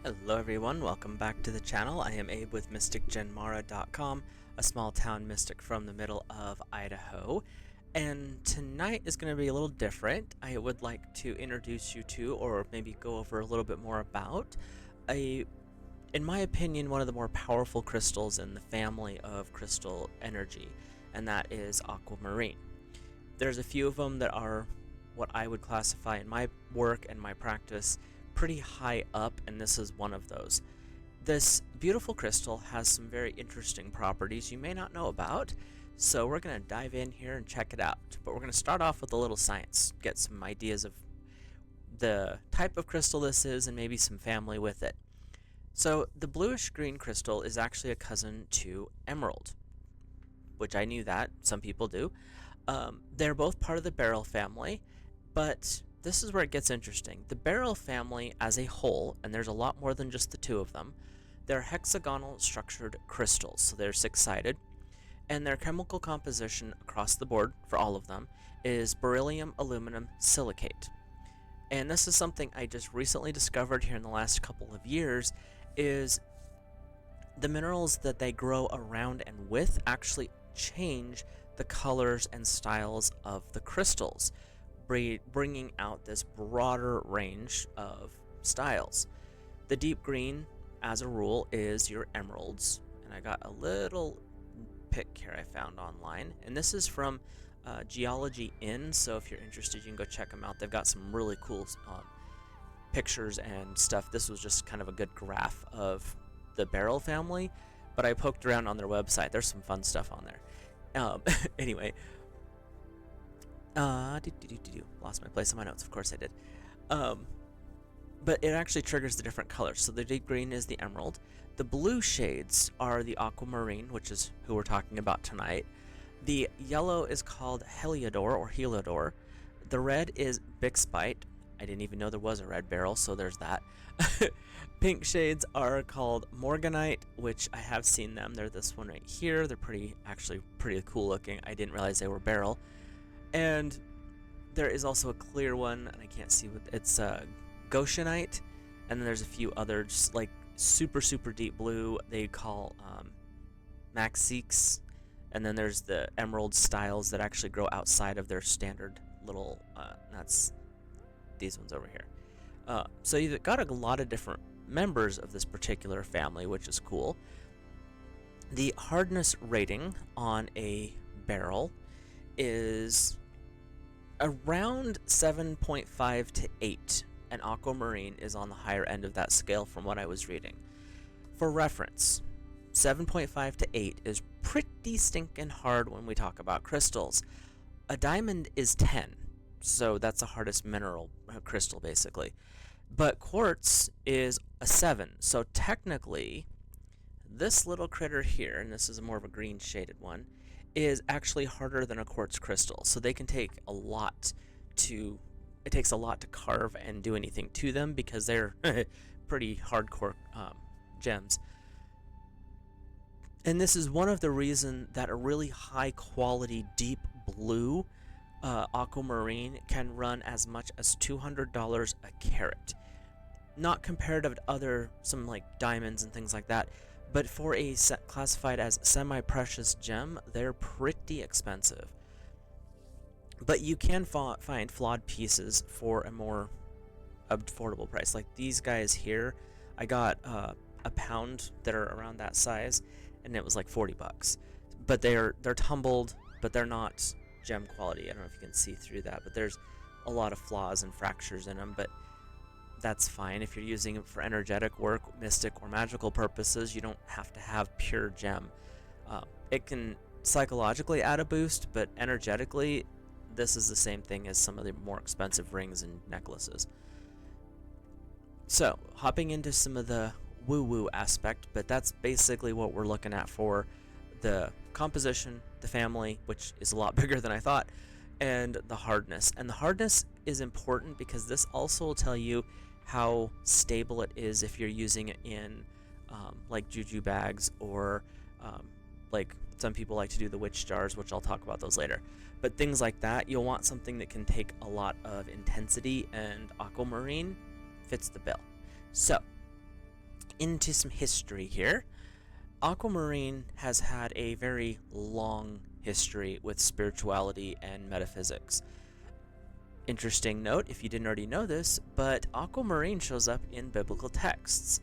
Hello everyone, welcome back to the channel. I am Abe with MysticGenMara.com, a small town mystic from the middle of Idaho. And tonight is going to be a little different. I would like to introduce you to, or maybe go over a little bit more about, in my opinion, one of the more powerful crystals in the family of crystal energy, and that is Aquamarine. There's a few of them that are what I would classify in my work and my practice pretty high up, and this is one of those. This beautiful crystal has some very interesting properties you may not know about, so we're going to dive in here and check it out. But we're going to start off with a little science, get some ideas of the type of crystal this is and maybe some family with it. So the bluish green crystal is actually a cousin to emerald, which I knew that, some people do. They're both part of the beryl family, but this is where it gets interesting. The beryl family as a whole, and there's a lot more than just the two of them, they're hexagonal structured crystals, so they're six-sided, and their chemical composition across the board for all of them is beryllium aluminum silicate. And this is something I just recently discovered here in the last couple of years, is the minerals that they grow around and with actually change the colors and styles of the crystals, bringing out this broader range of styles. The deep green, as a rule, is your emeralds, and I got a little pic here I found online, and this is from Geology Inn, so if you're interested you can go check them out. They've got some really cool pictures and stuff. This was just kind of a good graph of the beryl family, but I poked around on their website. There's some fun stuff on there. Anyway, lost my place in my notes. Of course I did. But it actually triggers the different colors. So the deep green is the emerald. The blue shades are the aquamarine, which is who we're talking about tonight. The yellow is called heliodor or heliodor. The red is bixbyite. I didn't even know there was a red beryl, so there's that. Pink shades are called morganite, which I have seen them. They're this one right here. They're actually pretty cool looking. I didn't realize they were beryl. And there is also a clear one, and I can't see what it's goshenite, and then there's a few others like super deep blue they call maxiques, and then there's the emerald styles that actually grow outside of their standard little that's these ones over here. So you've got a lot of different members of this particular family, which is cool. The hardness rating on a beryl is around 7.5 to 8, and aquamarine is on the higher end of that scale from what I was reading. For reference, 7.5 to 8 is pretty stinking hard when we talk about crystals. A diamond is 10, so that's the hardest mineral crystal basically. But quartz is a 7, so technically this little critter here, and this is more of a green shaded one, is actually harder than a quartz crystal. So they can take a lot to, it takes a lot to carve and do anything to them because they're pretty hardcore gems. And this is one of the reasons that a really high quality deep blue aquamarine can run as much as $200 a carat. Not comparative to other, some like diamonds and things like that, but for a classified as semi-precious gem, they're pretty expensive. But you can find flawed pieces for a more affordable price. Like these guys here, I got a pound that are around that size, and it was like 40 bucks. But they're tumbled, but they're not gem quality. I don't know if you can see through that, but there's a lot of flaws and fractures in them. But that's fine if you're using it for energetic work, mystic, or magical purposes. You don't have to have pure gem. It can psychologically add a boost, but energetically, this is the same thing as some of the more expensive rings and necklaces. So, hopping into some of the woo-woo aspect, but that's basically what we're looking at for the composition, the family, which is a lot bigger than I thought, and the hardness. And the hardness is important because this also will tell you how stable it is if you're using it in like juju bags, or like some people like to do the witch jars, which I'll talk about those later. But things like that, you'll want something that can take a lot of intensity, and aquamarine fits the bill. So into some history here. Aquamarine has had a very long history with spirituality and metaphysics. Interesting note, if you didn't already know this, but Aquamarine shows up in biblical texts.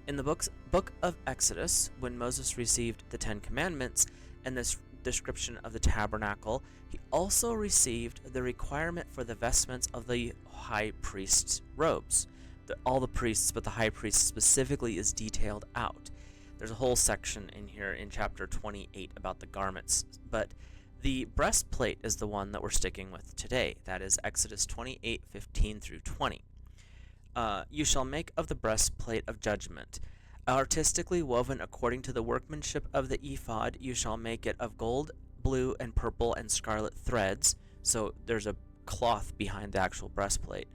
In the book of Exodus, when Moses received the Ten Commandments and this description of the tabernacle, he also received the requirement for the vestments of the high priest's robes. All the priests, but the high priest specifically, is detailed out. There's a whole section in here in chapter 28 about the garments, but the breastplate is the one that we're sticking with today. That is Exodus 28:15 through 20. You shall make of the breastplate of judgment, artistically woven according to the workmanship of the ephod. You shall make it of gold, blue, and purple and scarlet threads. So there's a cloth behind the actual breastplate.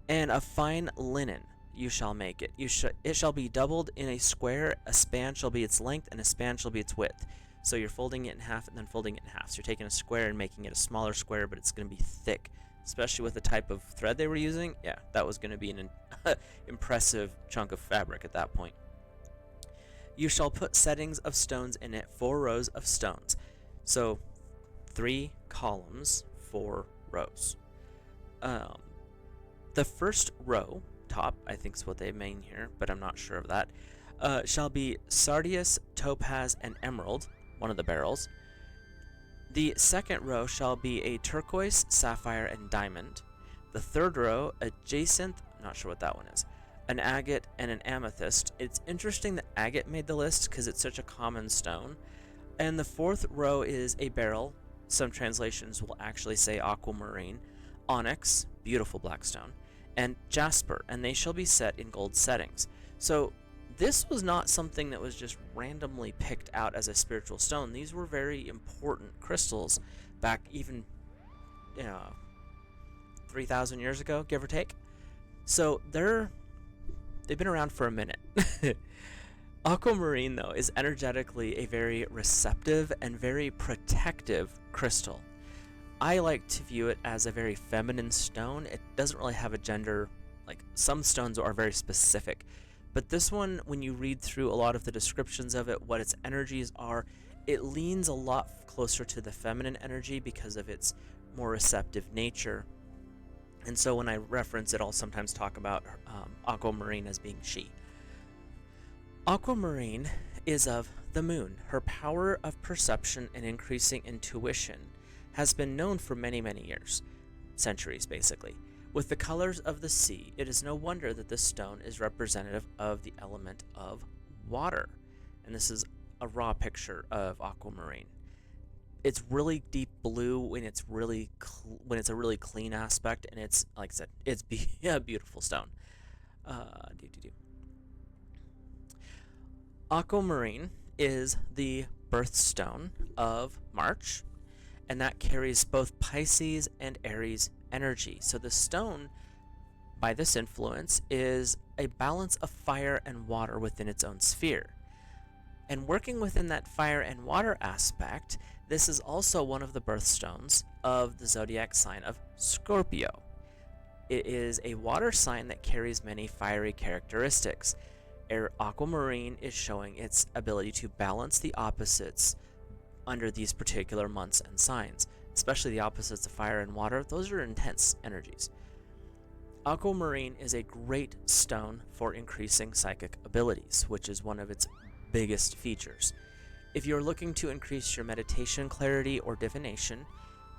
And of fine linen you shall make it. It shall be doubled in a square. A span shall be its length, and a span shall be its width. So you're folding it in half and then folding it in half. So you're taking a square and making it a smaller square, but it's going to be thick. Especially with the type of thread they were using, yeah, that was going to be an impressive chunk of fabric at that point. You shall put settings of stones in it, 4 rows of stones. So 3 columns, 4 rows. The first row, top, I think is what they mean here, but I'm not sure of that, shall be sardius, topaz, and emerald, one of the beryls. The second row shall be a turquoise, sapphire, and diamond. The third row, a jacinth, not sure what that one is, an agate, and an amethyst. It's interesting that agate made the list because it's such a common stone. And the fourth row is a beryl. Some translations will actually say aquamarine, onyx, beautiful black stone, and jasper, and they shall be set in gold settings. So this was not something that was just randomly picked out as a spiritual stone. These were very important crystals back even, 3,000 years ago, give or take. So they've been around for a minute. Aquamarine, though, is energetically a very receptive and very protective crystal. I like to view it as a very feminine stone. It doesn't really have a gender. Like, some stones are very specific. But this one, when you read through a lot of the descriptions of it, what its energies are, it leans a lot closer to the feminine energy because of its more receptive nature. And so when I reference it, I'll sometimes talk about Aquamarine as being she. Aquamarine is of the moon. Her power of perception and increasing intuition has been known for many, many years, centuries basically. With the colors of the sea, it is no wonder that this stone is representative of the element of water. And this is a raw picture of aquamarine. It's really deep blue when it's really when it's a really clean aspect, and it's, like I said, it's a beautiful stone. Aquamarine is the birthstone of March, and that carries both Pisces and Aries energy. So the stone, by this influence, is a balance of fire and water within its own sphere. And working within that fire and water aspect, this is also one of the birthstones of the zodiac sign of Scorpio. It is a water sign that carries many fiery characteristics. Aquamarine is showing its ability to balance the opposites under these particular months and signs, especially the opposites of fire and water. Those are intense energies. Aquamarine is a great stone for increasing psychic abilities, which is one of its biggest features. If you're looking to increase your meditation clarity or divination,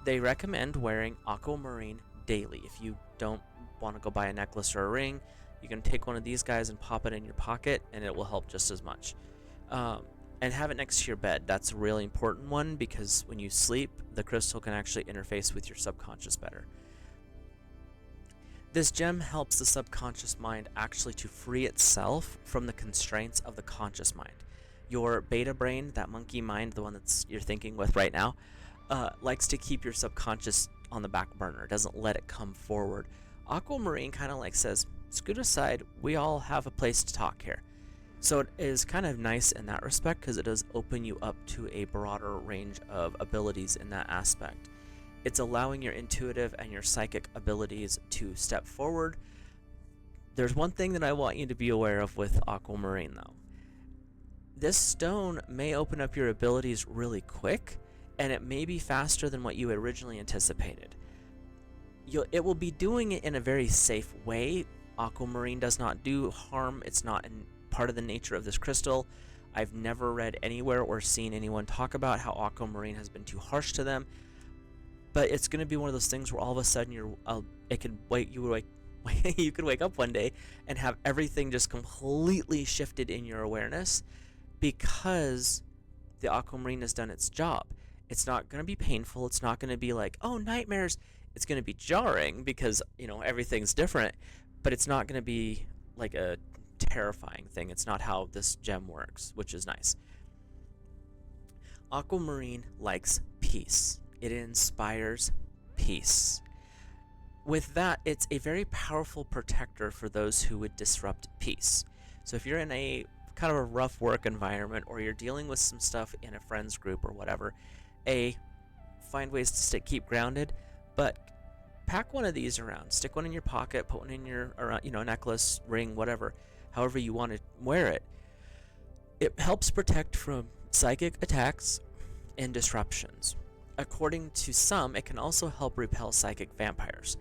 they recommend wearing aquamarine daily. If you don't want to go buy a necklace or a ring, you can take one of these guys and pop it in your pocket, and it will help just as much. And have it next to your bed. That's a really important one, because when you sleep, the crystal can actually interface with your subconscious better. This gem helps the subconscious mind actually to free itself from the constraints of the conscious mind. Your beta brain, that monkey mind, the one that's you're thinking with right now, likes to keep your subconscious on the back burner, doesn't let it come forward. Aquamarine kind of like says, scoot aside, we all have a place to talk here. So it is kind of nice in that respect, because it does open you up to a broader range of abilities in that aspect. It's allowing your intuitive and your psychic abilities to step forward There's one thing that I want you to be aware of with Aquamarine, though. This stone may open up your abilities really quick, and it may be faster than what you originally anticipated. It will be doing it in a very safe way. Aquamarine does not do harm. It's not part of the nature of this crystal. I've never read anywhere or seen anyone talk about how Aquamarine has been too harsh to them. But it's going to be one of those things where all of a sudden you could wake up one day and have everything just completely shifted in your awareness because the Aquamarine has done its job. It's not going to be painful. It's not going to be like, oh, nightmares. It's going to be jarring because, everything's different, but it's not going to be like a terrifying thing. It's not how this gem works, which is nice. Aquamarine likes peace. It inspires peace. With that, it's a very powerful protector for those who would disrupt peace. So if you're in a kind of a rough work environment, or you're dealing with some stuff in a friends group or whatever, find ways to keep grounded, but pack one of these around. Stick one in your pocket, put one in your, necklace, ring, whatever, however you want to wear it. It helps protect from psychic attacks and disruptions. According to some, it can also help repel psychic vampires.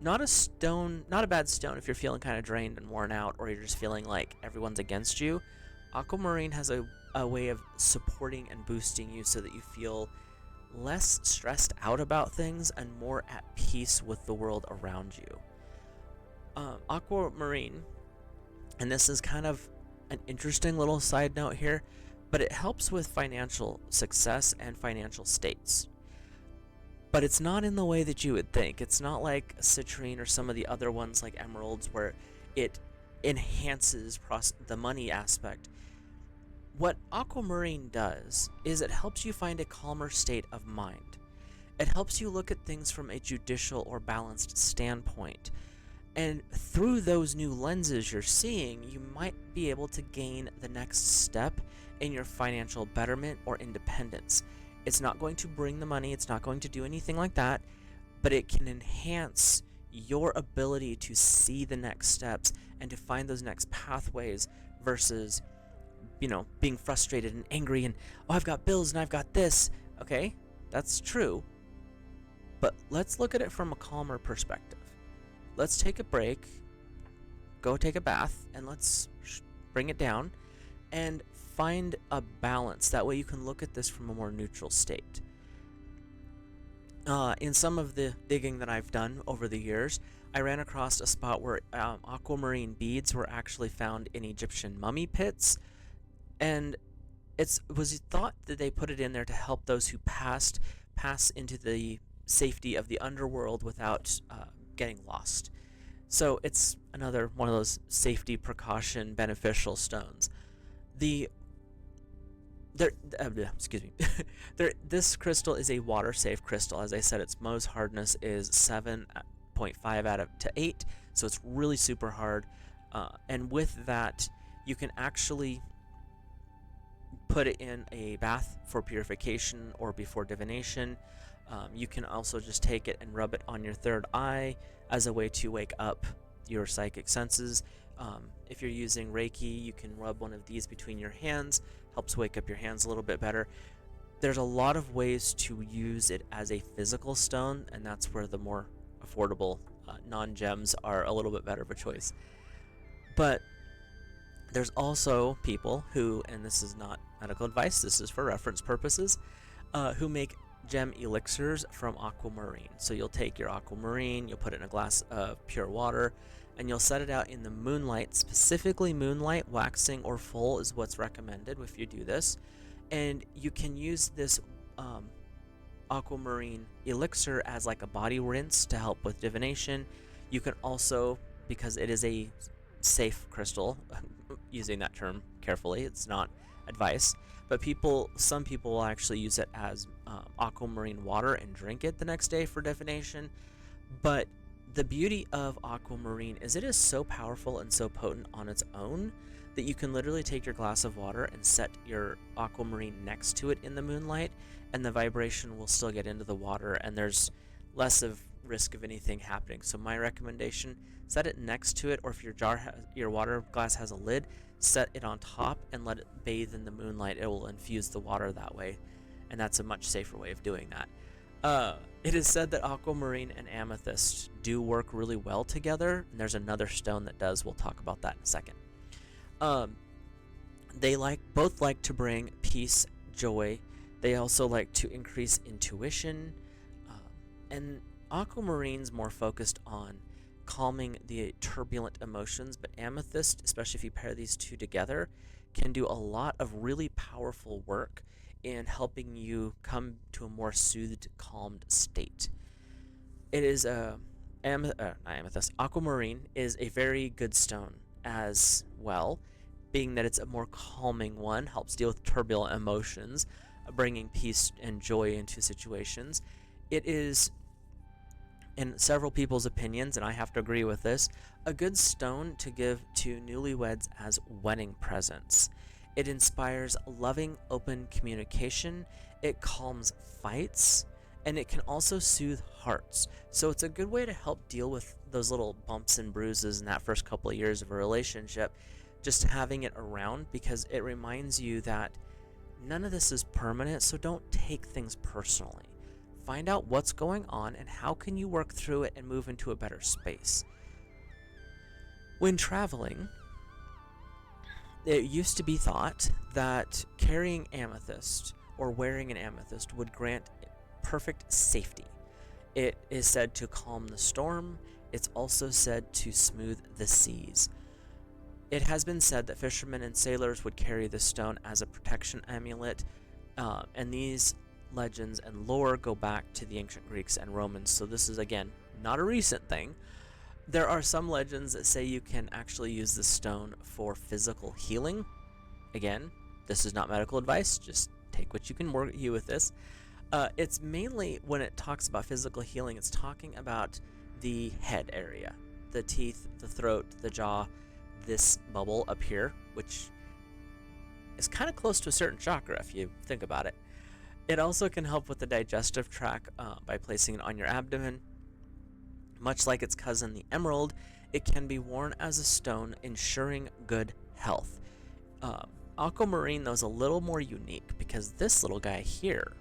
Not a bad stone if you're feeling kind of drained and worn out, or you're just feeling like everyone's against you. Aquamarine has a way of supporting and boosting you so that you feel less stressed out about things and more at peace with the world around you. Aquamarine, and this is kind of an interesting little side note here, but it helps with financial success and financial states. But it's not in the way that you would think. It's not like citrine or some of the other ones like emeralds where it enhances the money aspect. What Aquamarine does is it helps you find a calmer state of mind. It helps you look at things from a judicial or balanced standpoint. And through those new lenses you're seeing, you might be able to gain the next step in your financial betterment or independence. It's not going to bring the money, it's not going to do anything like that, but it can enhance your ability to see the next steps and to find those next pathways versus, being frustrated and angry and, oh, I've got bills and I've got this. Okay, that's true. But let's look at it from a calmer perspective. Let's take a break, go take a bath, and let's bring it down and find a balance. That way you can look at this from a more neutral state. In some of the digging that I've done over the years, I ran across a spot where aquamarine beads were actually found in Egyptian mummy pits, and it was thought that they put it in there to help those who pass into the safety of the underworld without getting lost. So it's another one of those safety precaution beneficial stones. This crystal is a water-safe crystal. As I said, its Mohs hardness is 7.5 out of 8, so it's really super hard. And with that, you can actually put it in a bath for purification or before divination. You can also just take it and rub it on your third eye as a way to wake up your psychic senses. If you're using Reiki, you can rub one of these between your hands. Helps wake up your hands a little bit better. There's a lot of ways to use it as a physical stone, and that's where the more affordable non-gems are a little bit better of a choice. But there's also people who, and this is not medical advice, this is for reference purposes, who make gem elixirs from aquamarine. So you'll take your aquamarine, you'll put it in a glass of pure water, and you'll set it out in the moonlight. Specifically moonlight, waxing or full is what's recommended if you do this. And you can use this aquamarine elixir as like a body rinse to help with divination. You can also, because it is a safe crystal, using that term carefully, it's not advice, but some people will actually use it as aquamarine water and drink it the next day for divination. But the beauty of aquamarine is it is so powerful and so potent on its own that you can literally take your glass of water and set your aquamarine next to it in the moonlight, and the vibration will still get into the water, and there's less of risk of anything happening. So my recommendation, set it next to it, or if your water glass has a lid, set it on top and let it bathe in the moonlight. It will infuse the water that way, and that's a much safer way of doing that. It is said that aquamarine and amethyst do work really well together, and there's another stone that does. We'll talk about that in a second. They both like to bring peace, joy. They also like to increase intuition, and aquamarine's more focused on calming the turbulent emotions, but amethyst, especially if you pair these two together, can do a lot of really powerful work in helping you come to a more soothed, calmed state. It is aquamarine is a very good stone as well, being that it's a more calming one, helps deal with turbulent emotions, bringing peace and joy into situations. It is, in several people's opinions, and I have to agree with this, a good stone to give to newlyweds as wedding presents. It inspires loving, open communication, it calms fights, and it can also soothe hearts. So it's a good way to help deal with those little bumps and bruises in that first couple of years of a relationship, just having it around, because it reminds you that none of this is permanent, so don't take things personally. Find out what's going on and how can you work through it and move into a better space. When traveling, it used to be thought that carrying amethyst or wearing an amethyst would grant perfect safety. It is said to calm the storm. It's also said to smooth the seas. It has been said that fishermen and sailors would carry this stone as a protection amulet, and these legends and lore go back to the ancient Greeks and Romans, so this is, again, not a recent thing. There are some legends that say you can actually use this stone for physical healing. Again, this is not medical advice, just take what you can work you with this. It's mainly, when it talks about physical healing, it's talking about the head area, the teeth, the throat, the jaw, this bubble up here, which is kind of close to a certain chakra if you think about it. It also can help with the digestive tract by placing it on your abdomen. Much like its cousin, the emerald, it can be worn as a stone, ensuring good health. Aquamarine, though, is a little more unique because this little guy here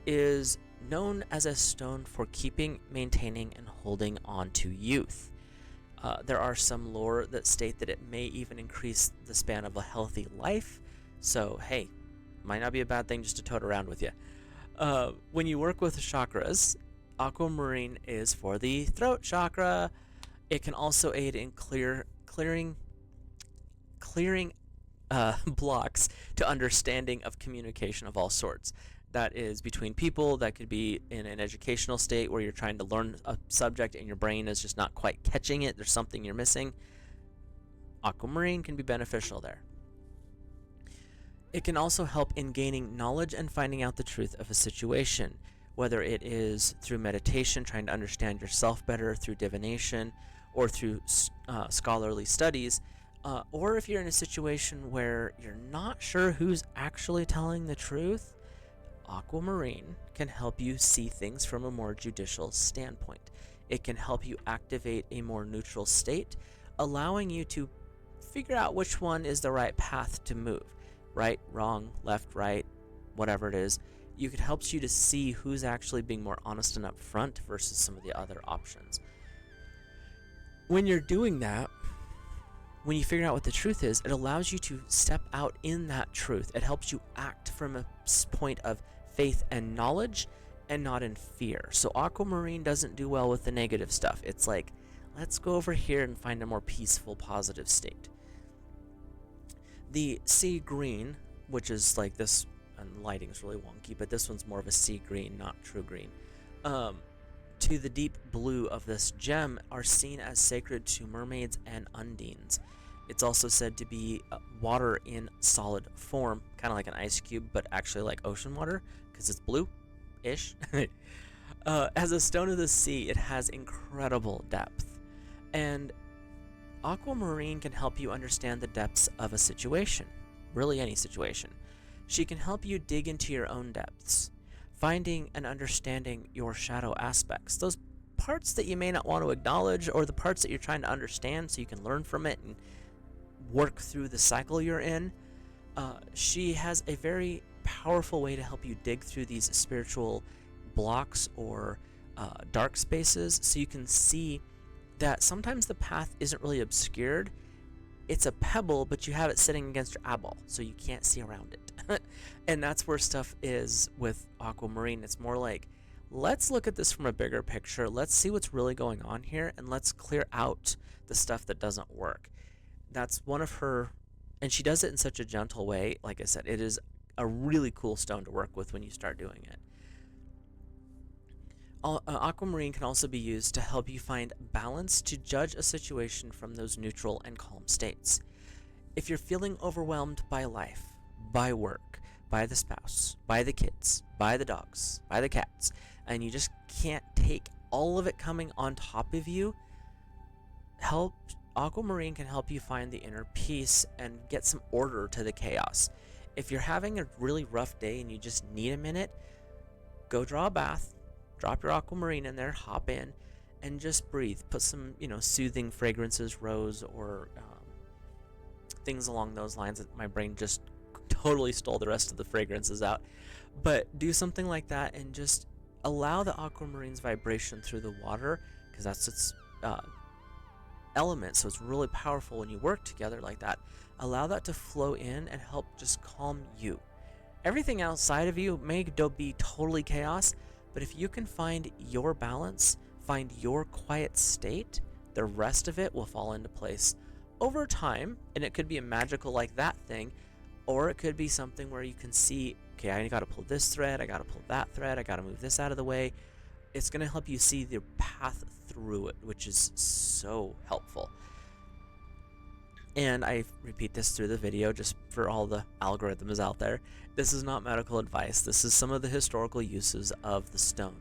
is known as a stone for keeping, maintaining, and holding on to youth. There are some lore that state that it may even increase the span of a healthy life, so hey, might not be a bad thing just to tote around with you. When you work with chakras, aquamarine is for the throat chakra. It can also aid in clearing blocks to understanding of communication of all sorts. That is between people, that could be in an educational state where you're trying to learn a subject and your brain is just not quite catching it. There's something you're missing. Aquamarine can be beneficial there. It can also help in gaining knowledge and finding out the truth of a situation, whether it is through meditation, trying to understand yourself better, through divination, or through scholarly studies, or if you're in a situation where you're not sure who's actually telling the truth, aquamarine can help you see things from a more judicial standpoint. It can help you activate a more neutral state, allowing you to figure out which one is the right path to move. Right, wrong, left, right, whatever it is. It helps you to see who's actually being more honest and upfront versus some of the other options. When you're doing that, when you figure out what the truth is, it allows you to step out in that truth. It helps you act from a point of faith and knowledge and not in fear. So aquamarine doesn't do well with the negative stuff. It's like, let's go over here and find a more peaceful, positive state. The sea green, which is like this, and lighting is really wonky, but this one's more of a sea green, not true green, to the deep blue of this gem are seen as sacred to mermaids and undines. It's also said to be water in solid form, kind of like an ice cube, but actually like ocean water, because it's blue-ish. As a stone of the sea, it has incredible depth, and aquamarine can help you understand the depths of a situation, really any situation. She can help you dig into your own depths, finding and understanding your shadow aspects, those parts that you may not want to acknowledge, or the parts that you're trying to understand so you can learn from it and work through the cycle you're in. She has a very powerful way to help you dig through these spiritual blocks or dark spaces, so you can see that sometimes the path isn't really obscured. It's a pebble, but you have it sitting against your eyeball, so you can't see around it. And that's where stuff is with Aquamarine. It's more like, let's look at this from a bigger picture. Let's see what's really going on here, and let's clear out the stuff that doesn't work. That's one of her, and she does it in such a gentle way. Like I said, it is a really cool stone to work with when you start doing it. Aquamarine can also be used to help you find balance, to judge a situation from those neutral and calm states. If you're feeling overwhelmed by life, by work, by the spouse, by the kids, by the dogs, by the cats, and you just can't take all of it coming on top of you, Aquamarine can help you find the inner peace and get some order to the chaos. If you're having a really rough day and you just need a minute, go draw a bath, drop your Aquamarine in there, hop in, and just breathe. Put some, soothing fragrances, rose, or things along those lines. My brain just totally stole the rest of the fragrances out. But do something like that and just allow the Aquamarine's vibration through the water, because that's its element, so it's really powerful when you work together like that. Allow that to flow in and help just calm you. Everything outside of you may be totally chaos, but if you can find your balance, find your quiet state, the rest of it will fall into place over time. And it could be a magical like that thing, or it could be something where you can see, okay, I got to pull this thread, I got to pull that thread, I got to move this out of the way. It's going to help you see the path through it, which is so helpful. And I repeat this through the video just for all the algorithms out there. This is not medical advice. This is some of the historical uses of the stone.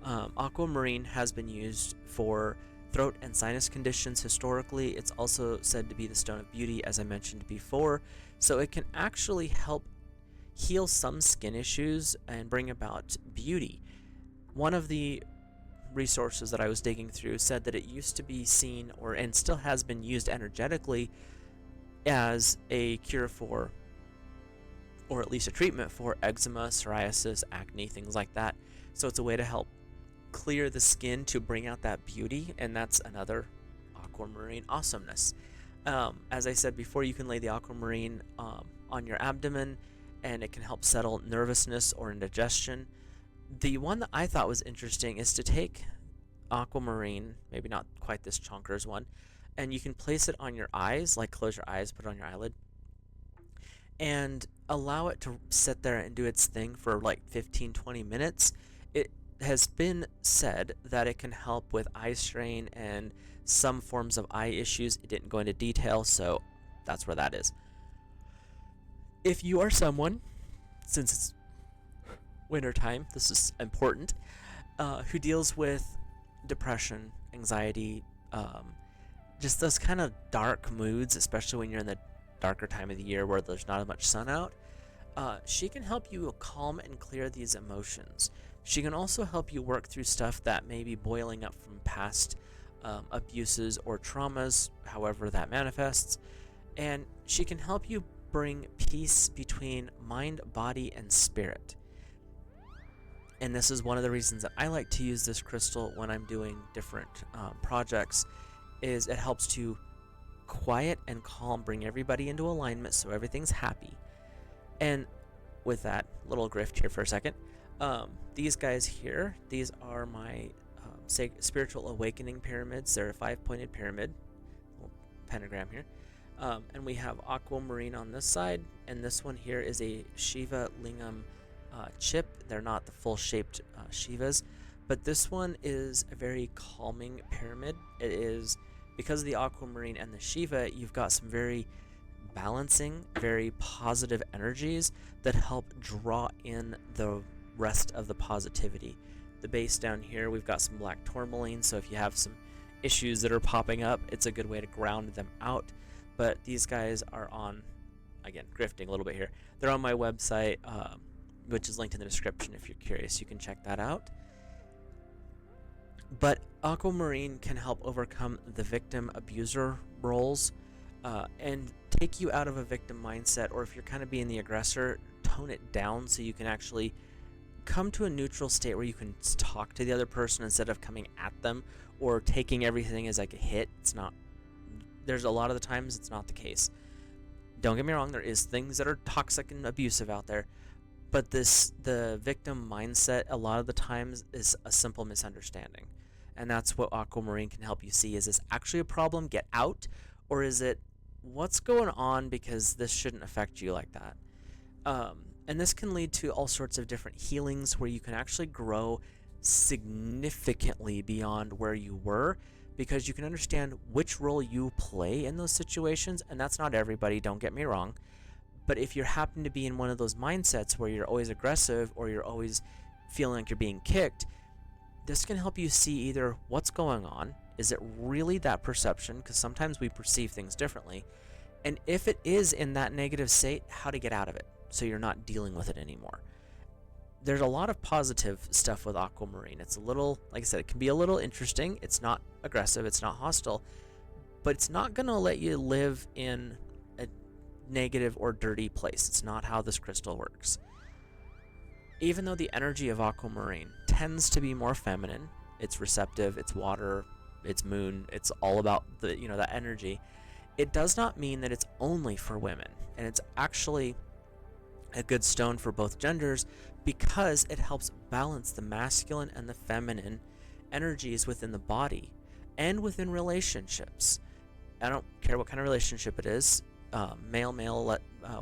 Aquamarine has been used for throat and sinus conditions historically. It's also said to be the stone of beauty, as I mentioned before. So it can actually help heal some skin issues and bring about beauty. One of the resources that I was digging through said that it used to be seen, and still has been used energetically, as a cure for, or at least a treatment for, eczema, psoriasis, acne, things like that. So it's a way to help clear the skin to bring out that beauty, and that's another Aquamarine awesomeness. As I said before, you can lay the Aquamarine on your abdomen, and it can help settle nervousness or indigestion. The one that I thought was interesting is to take Aquamarine, maybe not quite this chonkers one, and you can place it on your eyes, like close your eyes, put it on your eyelid, and allow it to sit there and do its thing for like 15-20 minutes. It has been said that it can help with eye strain and some forms of eye issues. It didn't go into detail, so that's where that is. If you are someone, since it's wintertime, this is important, who deals with depression, anxiety, just those kind of dark moods, especially when you're in the darker time of the year where there's not as much sun out, she can help you calm and clear these emotions. She can also help you work through stuff that may be boiling up from past abuses or traumas, however that manifests, and she can help you bring peace between mind, body, and spirit. And this is one of the reasons that I like to use this crystal when I'm doing different projects, is it helps to quiet and calm, bring everybody into alignment so everything's happy. And with that little grift here for a second, these guys here, these are my spiritual awakening pyramids. They're a 5-pointed pyramid, little pentagram here. And we have Aquamarine on this side, and this one here is a Shiva Lingam chip. They're not the full-shaped Shivas, but this one is a very calming pyramid. It is, because of the Aquamarine and the Shiva, you've got some very balancing, very positive energies that help draw in the rest of the positivity. The base down here, we've got some black tourmaline, so if you have some issues that are popping up, it's a good way to ground them out. But these guys are on, again, grifting a little bit here, they're on my website, which is linked in the description if you're curious. You can check that out. But Aquamarine can help overcome the victim abuser roles, and take you out of a victim mindset, or if you're kind of being the aggressor, tone it down so you can actually come to a neutral state where you can talk to the other person instead of coming at them or taking everything as like a hit. It's not, there's a lot of the times it's not the case. Don't get me wrong, there is things that are toxic and abusive out there, but the victim mindset a lot of the times is a simple misunderstanding. And that's what Aquamarine can help you see. Is this actually a problem, get out, or is it what's going on, because this shouldn't affect you like that? And this can lead to all sorts of different healings where you can actually grow significantly beyond where you were, because you can understand which role you play in those situations. And that's not everybody, don't get me wrong. But if you happen to be in one of those mindsets where you're always aggressive or you're always feeling like you're being kicked, this can help you see either what's going on, is it really that perception, because sometimes we perceive things differently, and if it is in that negative state, how to get out of it so you're not dealing with it anymore. There's a lot of positive stuff with Aquamarine. It's a little, like I said, it can be a little interesting. It's not aggressive, it's not hostile, but it's not going to let you live in a negative or dirty place. It's not how this crystal works. Even though the energy of Aquamarine tends to be more feminine, it's receptive, it's water, it's moon, it's all about the, that energy, it does not mean that it's only for women. And it's actually a good stone for both genders because it helps balance the masculine and the feminine energies within the body and within relationships. I don't care what kind of relationship it is, male,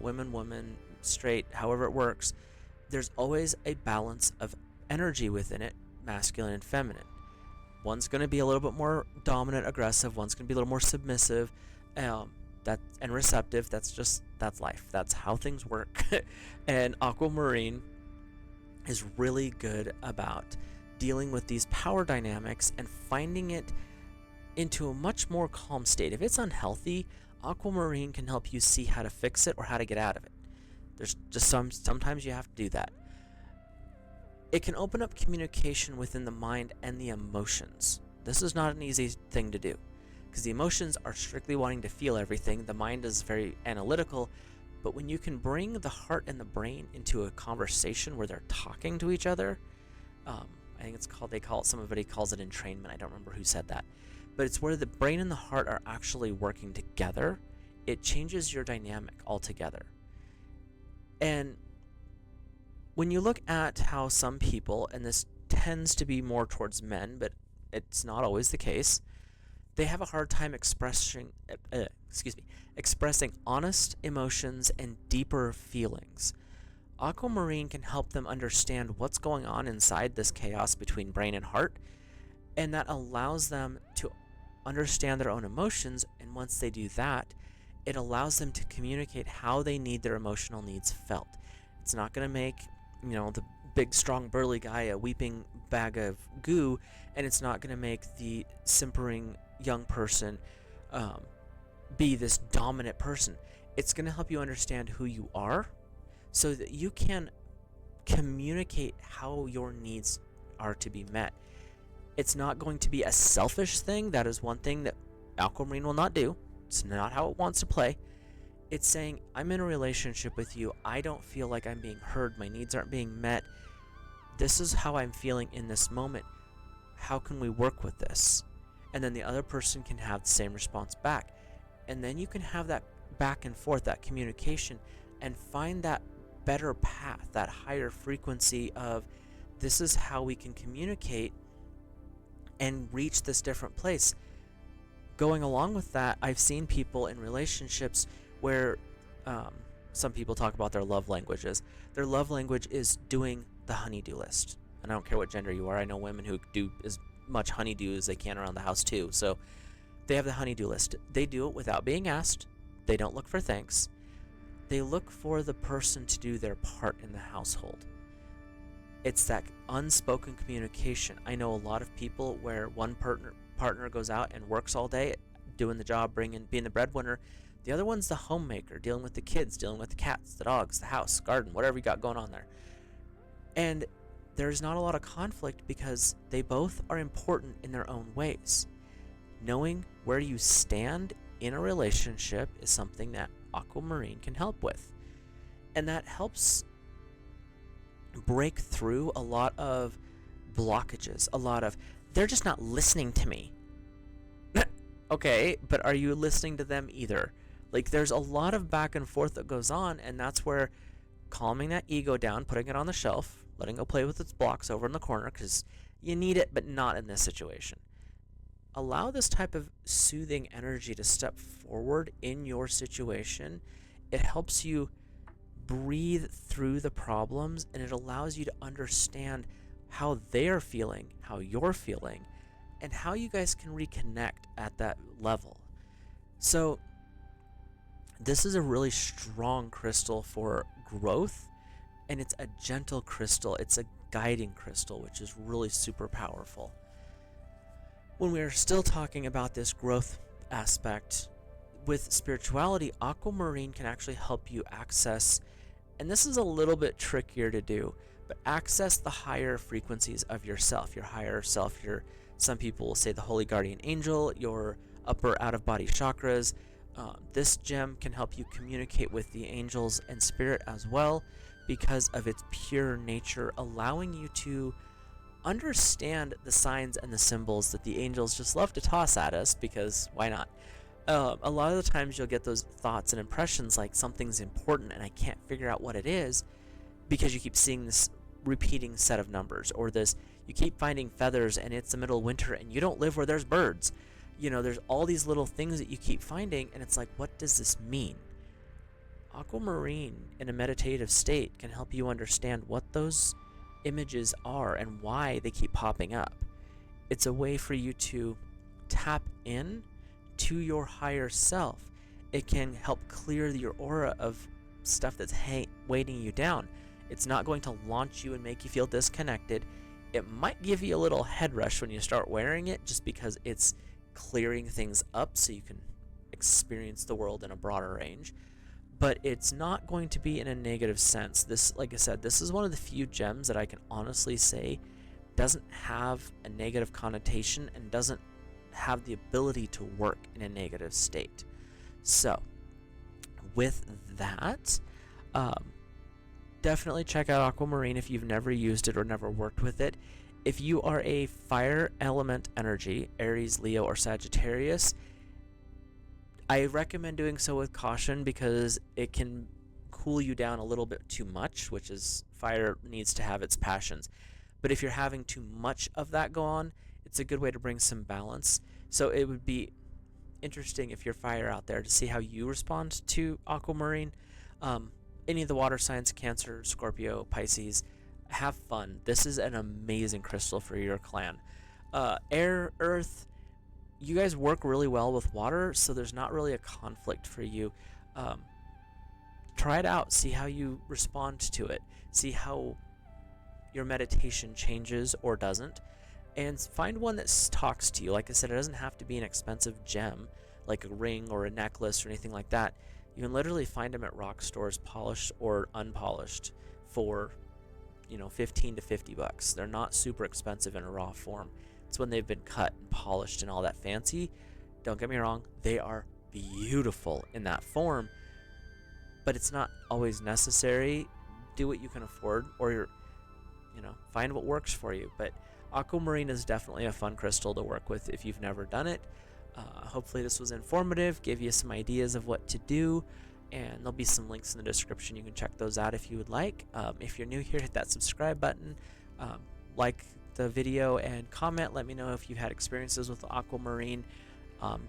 women, woman, straight, however it works. There's always a balance of energy within it, masculine and feminine. One's going to be a little bit more dominant, aggressive. One's going to be a little more submissive, and receptive. That's life. That's how things work. And Aquamarine is really good about dealing with these power dynamics and finding it into a much more calm state. If it's unhealthy, Aquamarine can help you see how to fix it or how to get out of it. There's just sometimes you have to do that. It can open up communication within the mind and the emotions. This is not an easy thing to do, because the emotions are strictly wanting to feel everything. The mind is very analytical, but when you can bring the heart and the brain into a conversation where they're talking to each other, I think somebody calls it entrainment. I don't remember who said that, but it's where the brain and the heart are actually working together. It changes your dynamic altogether. And when you look at how some people, and this tends to be more towards men, but it's not always the case, they have a hard time expressing honest emotions and deeper feelings. Aquamarine can help them understand what's going on inside this chaos between brain and heart, and that allows them to understand their own emotions. And once they do that, it allows them to communicate how they need their emotional needs felt. It's not going to make, the big, strong, burly guy a weeping bag of goo, and it's not going to make the simpering young person be this dominant person. It's going to help you understand who you are so that you can communicate how your needs are to be met. It's not going to be a selfish thing. That is one thing that Aquamarine will not do. It's not how it wants to play. It's saying, I'm in a relationship with you. I don't feel like I'm being heard. My needs aren't being met. This is how I'm feeling in this moment. How can we work with this? And then the other person can have the same response back. And then you can have that back and forth, that communication, and find that better path, that higher frequency of this is how we can communicate and reach this different place. Going along with that, I've seen people in relationships where some people talk about their love languages. Their love language is doing the honeydew list. And I don't care what gender you are. I know women who do as much honeydew as they can around the house too. So they have the honeydew list. They do it without being asked. They don't look for thanks. They look for the person to do their part in the household. It's that unspoken communication. I know a lot of people where one partner goes out and works all day doing the job, being the breadwinner. The other one's the homemaker, dealing with the kids, dealing with the cats, the dogs, the house, garden, whatever you got going on there. And there's not a lot of conflict because they both are important in their own ways. Knowing where you stand in a relationship is something that Aquamarine can help with. And that helps break through a lot of blockages, a lot of, they're just not listening to me. Okay, but are you listening to them either? Like, there's a lot of back and forth that goes on, and that's where calming that ego down, putting it on the shelf, letting it play with its blocks over in the corner, because you need it, but not in this situation. Allow this type of soothing energy to step forward in your situation. It helps you breathe through the problems, and it allows you to understand how they're feeling, how you're feeling, and how you guys can reconnect at that level. So this is a really strong crystal for growth, and it's a gentle crystal. It's a guiding crystal, which is really super powerful. When we are still talking about this growth aspect, with spirituality, Aquamarine can actually help you access, and this is a little bit trickier to do, but access the higher frequencies of yourself, your higher self, some people will say the holy guardian angel, your upper out-of-body chakras. This gem can help you communicate with the angels and spirit as well because of its pure nature, allowing you to understand the signs and the symbols that the angels just love to toss at us, because why not? A lot of the times you'll get those thoughts and impressions like something's important and I can't figure out what it is, because you keep seeing this repeating set of numbers, or this, you keep finding feathers and it's the middle of winter and you don't live where there's birds. There's all these little things that you keep finding, and it's like, what does this mean? Aquamarine in a meditative state can help you understand what those images are and why they keep popping up. It's a way for you to tap in to your higher self. It can help clear your aura of stuff that's weighting you down. It's not going to launch you and make you feel disconnected. It might give you a little head rush when you start wearing it, just because it's clearing things up so you can experience the world in a broader range. But it's not going to be in a negative sense. This, like I said, this is one of the few gems that I can honestly say doesn't have a negative connotation and doesn't have the ability to work in a negative state. So with that, definitely check out Aquamarine if you've never used it or never worked with it. If you are a fire element energy, Aries, Leo, or Sagittarius, I recommend doing so with caution because it can cool you down a little bit too much, which is, fire needs to have its passions. But if you're having too much of that go on, it's a good way to bring some balance. So it would be interesting if you're fire out there to see how you respond to Aquamarine. Any of the water signs, Cancer, Scorpio, Pisces, have fun. This is an amazing crystal for your clan. Air, Earth, you guys work really well with water, so there's not really a conflict for you. Try it out. See how you respond to it. See how your meditation changes or doesn't. And find one that talks to you. Like I said, it doesn't have to be an expensive gem, like a ring or a necklace or anything like that. You can literally find them at rock stores, polished or unpolished, for 15 to 50 bucks. They're not super expensive in a raw form. It's when they've been cut and polished and all that fancy. Don't get me wrong, they are beautiful in that form, but it's not always necessary. Do what you can afford, or find what works for you. But Aquamarine is definitely a fun crystal to work with if you've never done it. Hopefully this was informative, gave you some ideas of what to do, and there'll be some links in the description. You can check those out if you would like. If you're new here, hit that subscribe button, like the video, and comment. Let me know if you've had experiences with Aquamarine,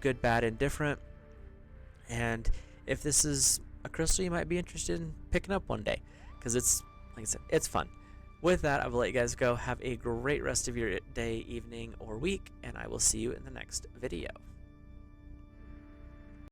good, bad, and different, and if this is a crystal you might be interested in picking up one day, because it's, like I said, it's fun. With that, I will let you guys go. Have a great rest of your day, evening, or week, and I will see you in the next video.